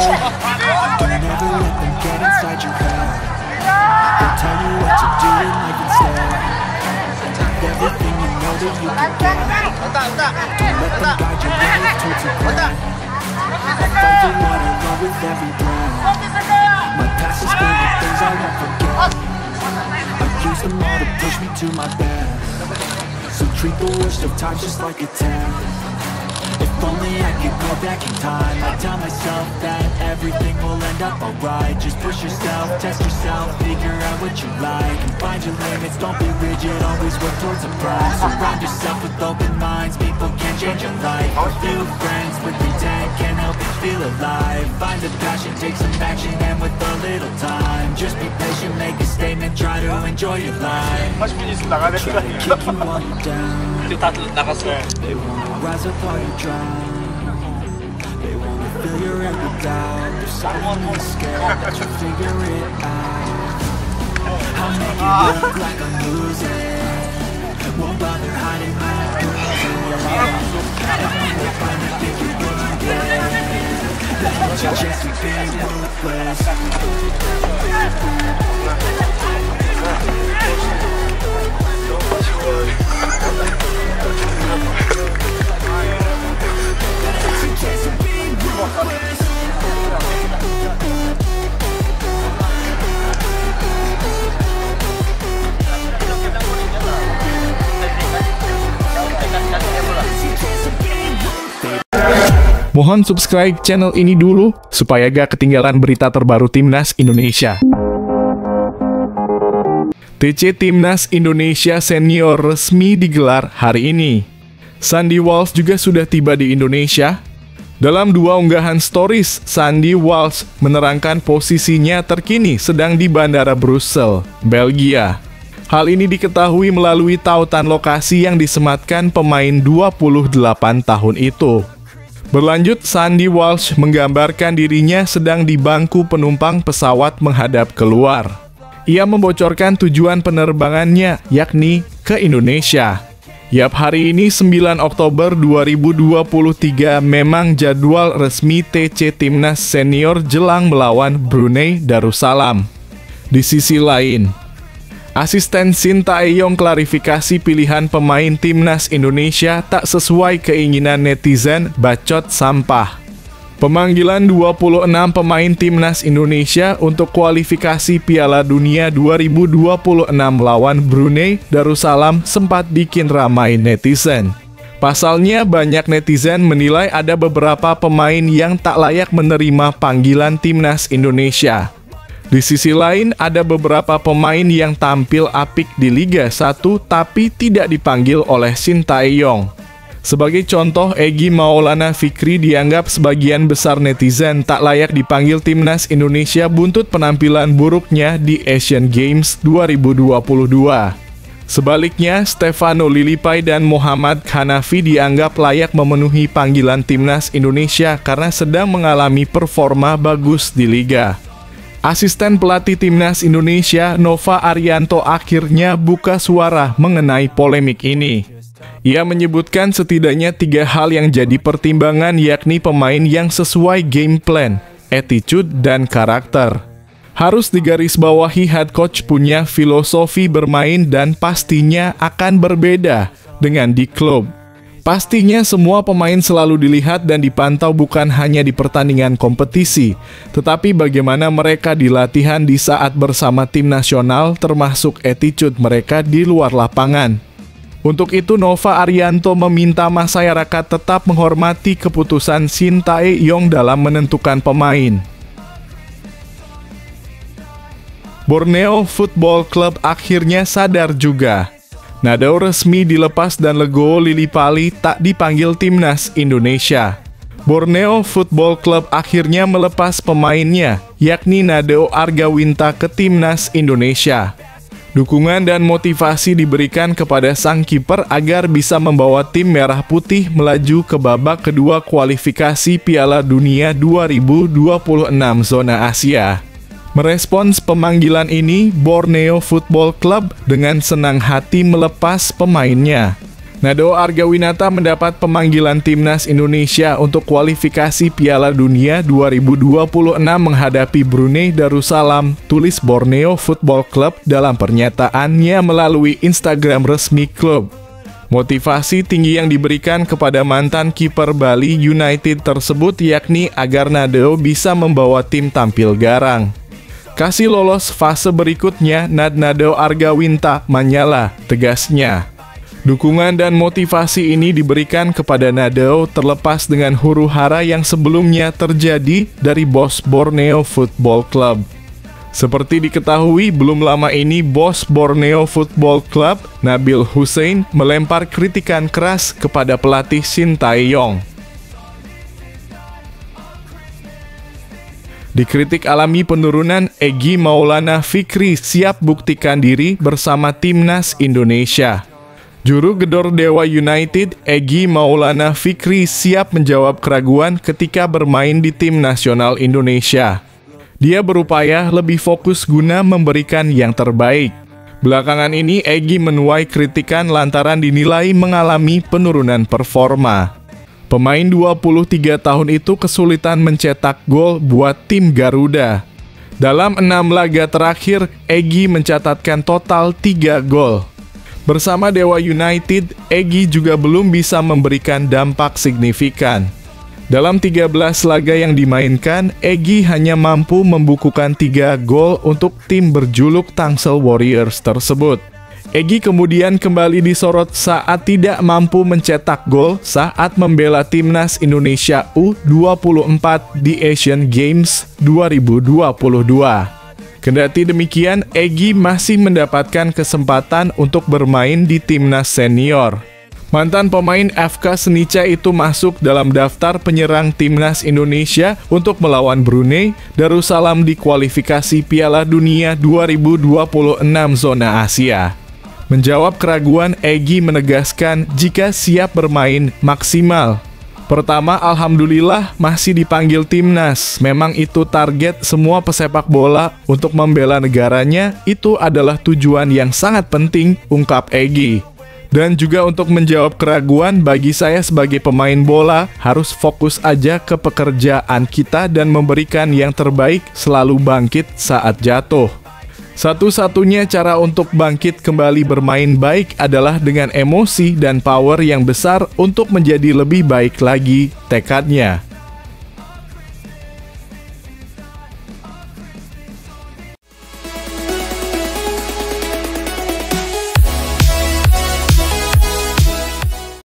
Don't ever let them get inside your head. They'll tell you what to do in life instead. Everything you know that you can get. Don't let them guide your life towards regret. I fight for what I love with every breath. My past is filled with things I won't forget. I use them all to push me to my best. So treat the worst of times just like a test. If only I could go back in time, I'd tell myself that everything will end up alright. Just push yourself, test yourself, figure out what you like, and find your limits, don't be rigid, always work towards a prize. Surround yourself with open minds, people can change your life. A few friends with intent can help you feel alive. Find the passion, take some action, and with a little time, just be patient, make a statement, try to enjoy your life. Try to keep you while you're down. They wanna rise up while you drown. They wanna fill your head with doubt. They're silently scared that you'll figure it out. I'll make it look like I'm losing. Won't bother hiding my bruising. And when they finally think you're wounded, that's your chance to be ruthless. Mohon subscribe channel ini dulu, supaya gak ketinggalan berita terbaru Timnas Indonesia. TC Timnas Indonesia Senior resmi digelar hari ini. Sandy Walsh juga sudah tiba di Indonesia. Dalam dua unggahan stories, Sandy Walsh menerangkan posisinya terkini sedang di Bandara Brussels, Belgia. Hal ini diketahui melalui tautan lokasi yang disematkan pemain 28 tahun itu. Berlanjut, Sandy Walsh menggambarkan dirinya sedang di bangku penumpang pesawat menghadap keluar. Ia membocorkan tujuan penerbangannya, yakni ke Indonesia. Yap, hari ini 9 Oktober 2023 memang jadwal resmi TC Timnas Senior jelang melawan Brunei Darussalam. Di sisi lain, asisten Sintayong klarifikasi pilihan pemain Timnas Indonesia tak sesuai keinginan netizen bacot sampah. Pemanggilan 26 pemain Timnas Indonesia untuk kualifikasi Piala Dunia 2026 lawan Brunei Darussalam sempat bikin ramai netizen. Pasalnya, banyak netizen menilai ada beberapa pemain yang tak layak menerima panggilan Timnas Indonesia. Di sisi lain, ada beberapa pemain yang tampil apik di Liga 1 tapi tidak dipanggil oleh Sintayong. Sebagai contoh, Egy Maulana Fikri dianggap sebagian besar netizen tak layak dipanggil Timnas Indonesia buntut penampilan buruknya di Asian Games 2022. Sebaliknya, Stefano Lilipai dan Muhammad Hanafi dianggap layak memenuhi panggilan Timnas Indonesia karena sedang mengalami performa bagus di Liga. Asisten pelatih Timnas Indonesia, Nova Arianto, akhirnya buka suara mengenai polemik ini. Ia menyebutkan setidaknya 3 hal yang jadi pertimbangan, yakni pemain yang sesuai game plan, attitude, dan karakter. Harus digarisbawahi head coach punya filosofi bermain dan pastinya akan berbeda dengan di klub. Pastinya semua pemain selalu dilihat dan dipantau bukan hanya di pertandingan kompetisi, tetapi bagaimana mereka di latihan di saat bersama tim nasional, termasuk attitude mereka di luar lapangan. Untuk itu, Nova Arianto meminta masyarakat tetap menghormati keputusan Sintayong dalam menentukan pemain. Borneo Football Club akhirnya sadar juga. Nadeo resmi dilepas dan legowo Lillipali tak dipanggil Timnas Indonesia. Borneo Football Club akhirnya melepas pemainnya, yakni Nadeo Argawinta ke Timnas Indonesia. Dukungan dan motivasi diberikan kepada sang kiper agar bisa membawa tim merah putih melaju ke babak kedua kualifikasi Piala Dunia 2026 zona Asia. Merespons pemanggilan ini, Borneo Football Club dengan senang hati melepas pemainnya. Nadeo Argawinata mendapat pemanggilan timnas Indonesia untuk kualifikasi Piala Dunia 2026 menghadapi Brunei Darussalam, tulis Borneo Football Club dalam pernyataannya melalui Instagram resmi klub. Motivasi tinggi yang diberikan kepada mantan kiper Bali United tersebut yakni agar Nadeo bisa membawa tim tampil garang. Kasih lolos fase berikutnya, Nadeo Argawinata menyala, tegasnya. Dukungan dan motivasi ini diberikan kepada Nadeo terlepas dengan huru-hara yang sebelumnya terjadi dari bos Borneo Football Club. Seperti diketahui, belum lama ini bos Borneo Football Club, Nabil Hussein, melempar kritikan keras kepada pelatih Sintayong. Dikritik alami penurunan, Egy Maulana Fikri siap buktikan diri bersama timnas Indonesia. Juru gedor Dewa United, Egy Maulana Fikri siap menjawab keraguan ketika bermain di tim nasional Indonesia. Dia berupaya lebih fokus guna memberikan yang terbaik. Belakangan ini, Egy menuai kritikan lantaran dinilai mengalami penurunan performa. Pemain 23 tahun itu kesulitan mencetak gol buat tim Garuda. Dalam 6 laga terakhir, Egy mencatatkan total 3 gol. Bersama Dewa United, Egy juga belum bisa memberikan dampak signifikan. Dalam 13 laga yang dimainkan, Egy hanya mampu membukukan 3 gol untuk tim berjuluk Tangsel Warriors tersebut. Egy kemudian kembali disorot saat tidak mampu mencetak gol saat membela timnas Indonesia U24 di Asian Games 2022. Kendati demikian, Egy masih mendapatkan kesempatan untuk bermain di timnas senior. Mantan pemain FK Senica itu masuk dalam daftar penyerang timnas Indonesia untuk melawan Brunei Darussalam di kualifikasi Piala Dunia 2026 zona Asia. Menjawab keraguan, Egy menegaskan jika siap bermain maksimal. Pertama, alhamdulillah masih dipanggil timnas. Memang itu target semua pesepak bola untuk membela negaranya, itu adalah tujuan yang sangat penting, ungkap Egy. Dan juga untuk menjawab keraguan, bagi saya sebagai pemain bola, harus fokus aja ke pekerjaan kita dan memberikan yang terbaik, selalu bangkit saat jatuh. Satu-satunya cara untuk bangkit kembali bermain baik adalah dengan emosi dan power yang besar untuk menjadi lebih baik lagi, tekadnya.